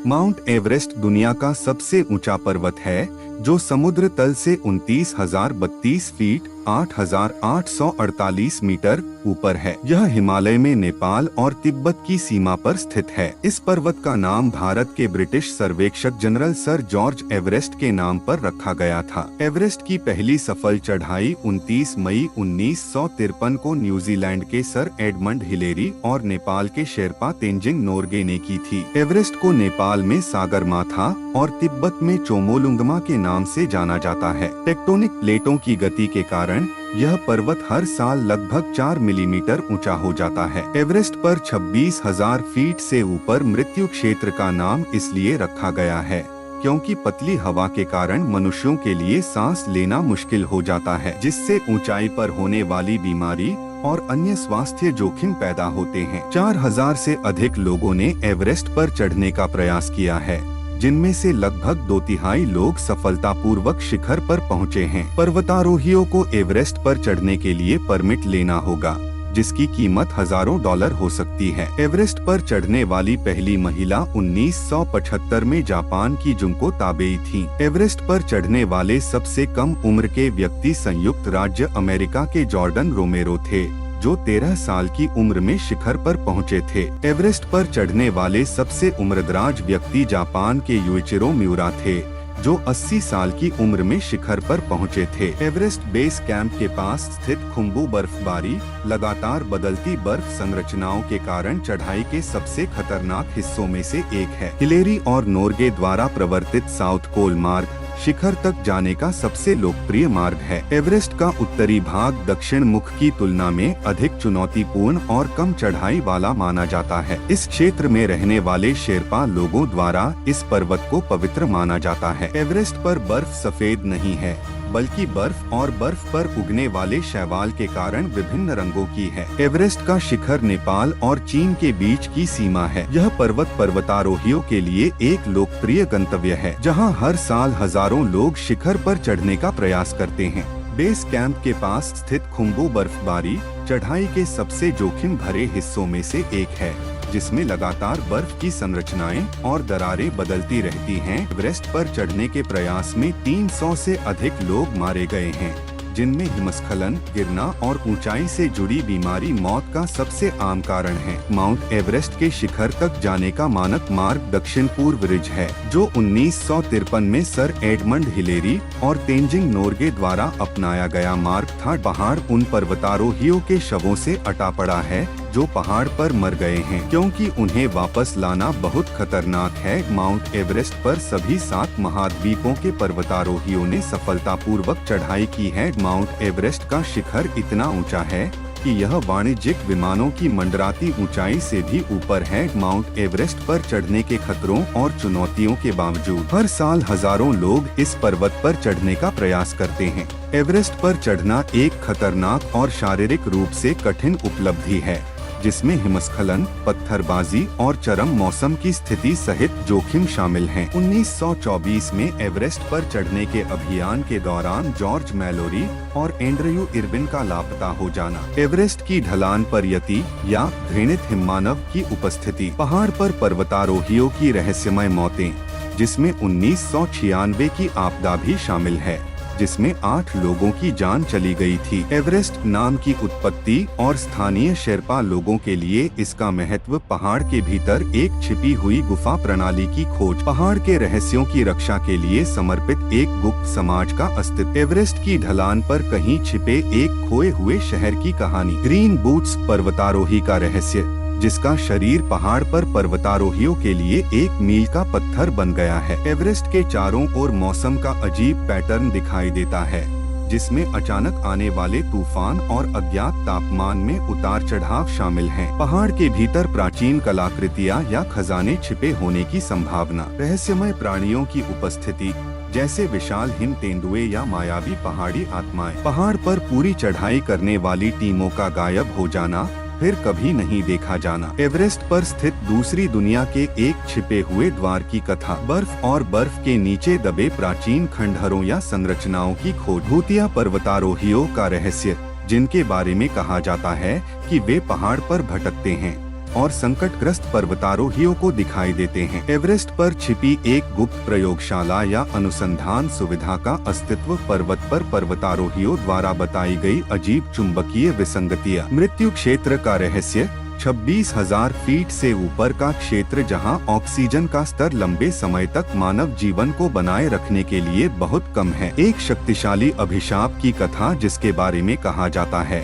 Mount Everest दुनिया का सबसे ऊंचा पर्वत है, जो समुद्र तल से 29,032 फीट 8,848 मीटर ऊपर है। यह हिमालय में नेपाल और तिब्बत की सीमा पर स्थित है। इस पर्वत का नाम भारत के ब्रिटिश सर्वेक्षक जनरल सर जॉर्ज एवरेस्ट के नाम पर रखा गया था। एवरेस्ट की पहली सफल चढ़ाई 29 मई 1953 को न्यूजीलैंड के सर एडमंड हिलेरी और नेपाल के शेरपा तेंजिंग नोर्गे ने की थी। एवरेस्ट को नेपाल में सागरमाथा और तिब्बत में चोमोलुंगमा के नाम से जाना जाता है। टेक्टोनिक प्लेटों की गति के कारण यह पर्वत हर साल लगभग 4 मिलीमीटर ऊंचा हो जाता है। एवरेस्ट पर 26,000 फीट से ऊपर मृत्यु क्षेत्र का नाम इसलिए रखा गया है क्योंकि पतली हवा के कारण मनुष्यों के लिए सांस लेना मुश्किल हो जाता है, जिससे ऊंचाई पर होने वाली बीमारी और अन्य स्वास्थ्य जोखिम पैदा होते हैं। 4,000 से अधिक लोगों ने एवरेस्ट पर चढ़ने का प्रयास किया है, जिनमें से लगभग 2/3 लोग सफलतापूर्वक शिखर पर पहुंचे हैं। पर्वतारोहियों को एवरेस्ट पर चढ़ने के लिए परमिट लेना होगा, जिसकी कीमत हजारों डॉलर हो सकती है। एवरेस्ट पर चढ़ने वाली पहली महिला 1975 में जापान की जुंको ताबेई थी। एवरेस्ट पर चढ़ने वाले सबसे कम उम्र के व्यक्ति संयुक्त राज्य अमेरिका के जॉर्डन रोमेरो थे, जो 13 साल की उम्र में शिखर पर पहुंचे थे। एवरेस्ट पर चढ़ने वाले सबसे उम्रदराज व्यक्ति जापान के युइचिरो म्यूरा थे, जो 80 साल की उम्र में शिखर पर पहुंचे थे। एवरेस्ट बेस कैंप के पास स्थित खुम्बू बर्फबारी लगातार बदलती बर्फ संरचनाओं के कारण चढ़ाई के सबसे खतरनाक हिस्सों में से एक है। हिलेरी और नोर्गे द्वारा प्रवर्तित साउथ पोल मार्ग शिखर तक जाने का सबसे लोकप्रिय मार्ग है। एवरेस्ट का उत्तरी भाग दक्षिण मुख की तुलना में अधिक चुनौतीपूर्ण और कम चढ़ाई वाला माना जाता है। इस क्षेत्र में रहने वाले शेरपा लोगों द्वारा इस पर्वत को पवित्र माना जाता है। एवरेस्ट पर बर्फ सफेद नहीं है, बल्कि बर्फ और बर्फ पर उगने वाले शैवाल के कारण विभिन्न रंगों की है। एवरेस्ट का शिखर नेपाल और चीन के बीच की सीमा है। यह पर्वत पर्वतारोहियों के लिए एक लोकप्रिय गंतव्य है, जहां हर साल हजारों लोग शिखर पर चढ़ने का प्रयास करते हैं। बेस कैंप के पास स्थित खुम्बू बर्फबारी चढ़ाई के सबसे जोखिम भरे हिस्सों में से एक है, जिसमें लगातार बर्फ की संरचनाएं और दरारें बदलती रहती हैं। एवरेस्ट पर चढ़ने के प्रयास में 300 से अधिक लोग मारे गए हैं, जिनमें हिमस्खलन, गिरना और ऊंचाई से जुड़ी बीमारी मौत का सबसे आम कारण है। माउंट एवरेस्ट के शिखर तक जाने का मानक मार्ग दक्षिण पूर्व रिज है, जो 1953 में सर एडमंड हिलेरी और तेंजिंग नोर्गे द्वारा अपनाया गया मार्ग था। पहाड़ उन पर्वतारोहियों के शवों से अटा पड़ा है जो पहाड़ पर मर गए हैं, क्योंकि उन्हें वापस लाना बहुत खतरनाक है। माउंट एवरेस्ट पर सभी 7 महाद्वीपों के पर्वतारोहियों ने सफलतापूर्वक चढ़ाई की है। माउंट एवरेस्ट का शिखर इतना ऊंचा है कि यह वाणिज्यिक विमानों की मंडराती ऊंचाई से भी ऊपर है। माउंट एवरेस्ट पर चढ़ने के खतरों और चुनौतियों के बावजूद हर साल हजारों लोग इस पर्वत पर चढ़ने का प्रयास करते हैं। एवरेस्ट पर चढ़ना एक खतरनाक और शारीरिक रूप से कठिन उपलब्धि है, जिसमें हिमस्खलन, पत्थरबाजी और चरम मौसम की स्थिति सहित जोखिम शामिल हैं। 1924 में एवरेस्ट पर चढ़ने के अभियान के दौरान जॉर्ज मैलोरी और एंड्रयू इरविन का लापता हो जाना, एवरेस्ट की ढलान पर यति या घृणित हिममानव की उपस्थिति, पहाड़ पर पर्वतारोहियों की रहस्यमय मौतें, जिसमें 1996 की आपदा भी शामिल है, जिसमें 8 लोगों की जान चली गई थी। एवरेस्ट नाम की उत्पत्ति और स्थानीय शेरपा लोगों के लिए इसका महत्व पहाड़ के भीतर एक छिपी हुई गुफा प्रणाली की खोज, पहाड़ के रहस्यों की रक्षा के लिए समर्पित एक गुप्त समाज का अस्तित्व, एवरेस्ट की ढलान पर कहीं छिपे एक खोए हुए शहर की कहानी, ग्रीन बूट्स पर्वतारोही का रहस्य, जिसका शरीर पहाड़ पर पर्वतारोहियों के लिए एक मील का पत्थर बन गया है। एवरेस्ट के चारों ओर मौसम का अजीब पैटर्न दिखाई देता है, जिसमें अचानक आने वाले तूफान और अज्ञात तापमान में उतार चढ़ाव शामिल हैं। पहाड़ के भीतर प्राचीन कलाकृतियां या खजाने छिपे होने की संभावना, रहस्यमय प्राणियों की उपस्थिति, जैसे विशाल हिम तेंदुए या मायावी पहाड़ी आत्माएं, पहाड़ पर पूरी चढ़ाई करने वाली टीमों का गायब हो जाना, फिर कभी नहीं देखा जाना, एवरेस्ट पर स्थित दूसरी दुनिया के एक छिपे हुए द्वार की कथा, बर्फ और बर्फ के नीचे दबे प्राचीन खंडहरों या संरचनाओं की खोज, भूतिया पर्वतारोहियों का रहस्य, जिनके बारे में कहा जाता है कि वे पहाड़ पर भटकते हैं, और संकटग्रस्त पर्वतारोहियों को दिखाई देते हैं। एवरेस्ट पर छिपी एक गुप्त प्रयोगशाला या अनुसंधान सुविधा का अस्तित्व, पर्वत पर पर्वतारोहियों द्वारा बताई गई अजीब चुंबकीय विसंगतियां। मृत्यु क्षेत्र का रहस्य 26,000 फीट से ऊपर का क्षेत्र जहां ऑक्सीजन का स्तर लंबे समय तक मानव जीवन को बनाए रखने के लिए बहुत कम है। एक शक्तिशाली अभिशाप की कथा जिसके बारे में कहा जाता है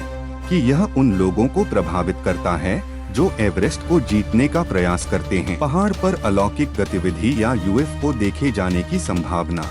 कि यह उन लोगों को प्रभावित करता है जो एवरेस्ट को जीतने का प्रयास करते हैं। पहाड़ पर अलौकिक गतिविधि या यूएफओ देखे जाने की संभावना।